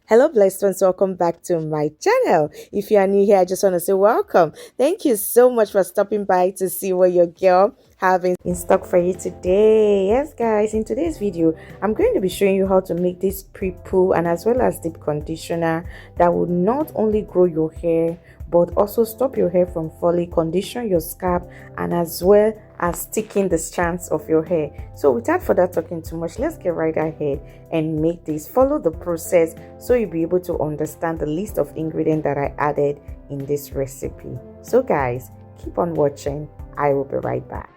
Hello, blessed ones. Welcome back to my channel. If you are new here, I just want to say welcome. Thank you so much for stopping by to see what your girl have in stock for you today. Yes, guys, in today's video, I'm going to be showing you how to make this pre-poo and as well as deep conditioner that will not only grow your hair but also stop your hair from falling, condition your scalp, and as well as sticking the strands of your hair. So without further talking too much, let's get right ahead and make this. Follow the process so you'll be able to understand the list of ingredients that I added in this recipe. So guys, keep on watching. I will be right back.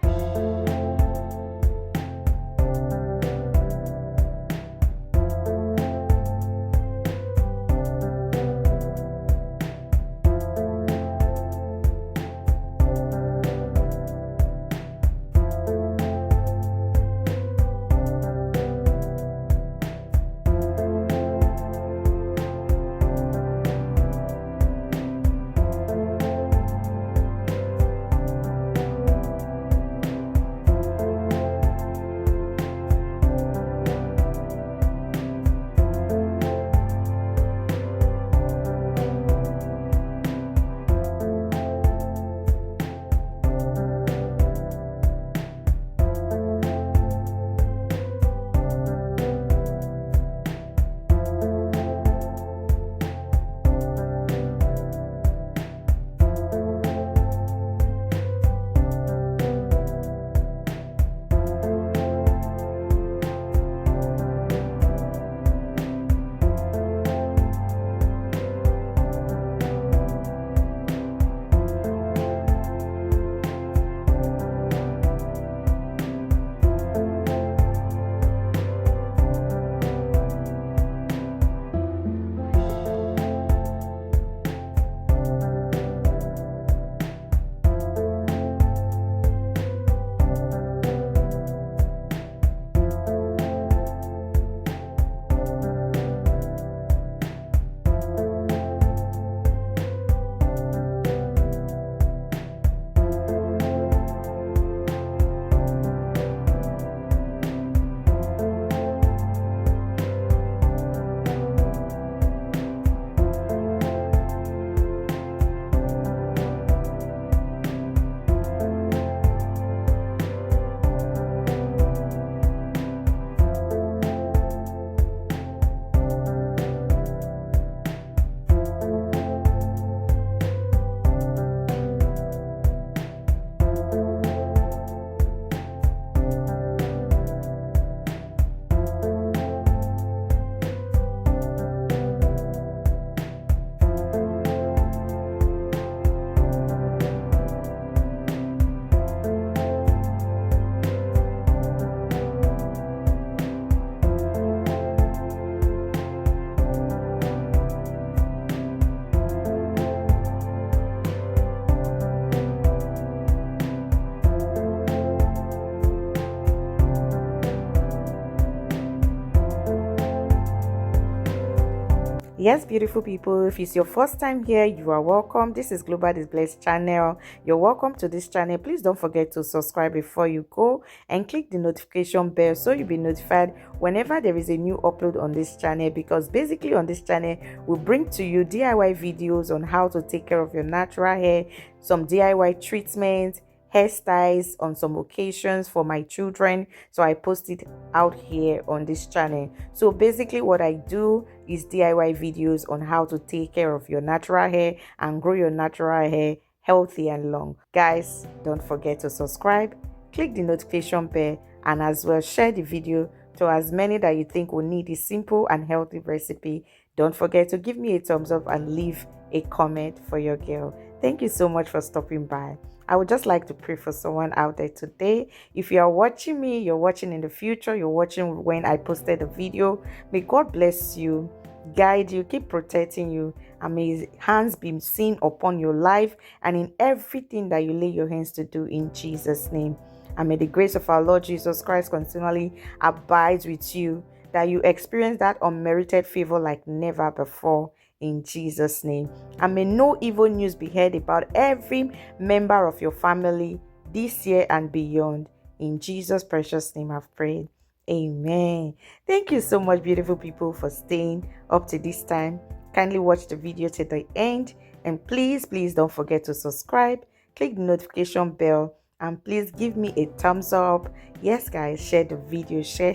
Yes, beautiful people, if it's your first time here, you are welcome. This is Global Is Blessed channel. You're welcome to this channel. Please don't forget to subscribe before you go and click the notification bell so you'll be notified whenever there is a new upload on this channel, because basically on this channel we bring to you DIY videos on how to take care of your natural hair, some DIY treatments, hairstyles on some occasions for my children. So I post it out here on this channel. So basically what I do is DIY videos on how to take care of your natural hair and grow your natural hair healthy and long. Guys, don't forget to subscribe, click the notification bell, and as well share the video to as many that you think will need this simple and healthy recipe. Don't forget to give me a thumbs up and leave a comment for your girl. Thank you so much for stopping by. I would just like to pray for someone out there today. If you are watching me, you're watching in the future, you're watching when I posted the video, may God bless you, guide you, keep protecting you, and may His hands be seen upon your life and in everything that you lay your hands to do in Jesus' name. And may the grace of our Lord Jesus Christ continually abide with you, that you experience that unmerited favor like never before. In Jesus' name. And may no evil news be heard about every member of your family this year and beyond. In Jesus' precious name I've prayed. Amen. Thank you so much, beautiful people, for staying up to this time. Kindly watch the video to the end, and please don't forget to subscribe, click the notification bell, and please give me a thumbs up. Yes guys, share the video, share,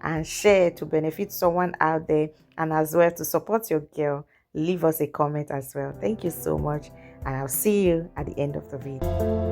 and share to benefit someone out there, and as well to support your girl. Leave us a comment as well. Thank you so much, and I'll see you at the end of the video.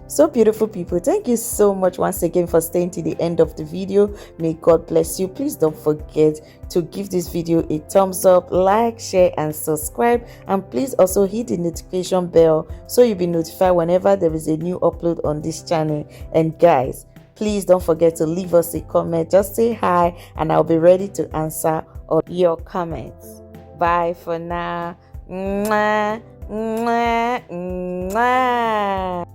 So beautiful people, thank you so much once again for staying to the end of the video. May God bless you. Please don't forget to give this video a thumbs up, like, share, and subscribe, and please also hit the notification bell so you'll be notified whenever there is a new upload on this channel. And guys, please don't forget to leave us a comment. Just say hi and I'll be ready to answer all your comments. Bye for now. Mwah, mwah, mwah.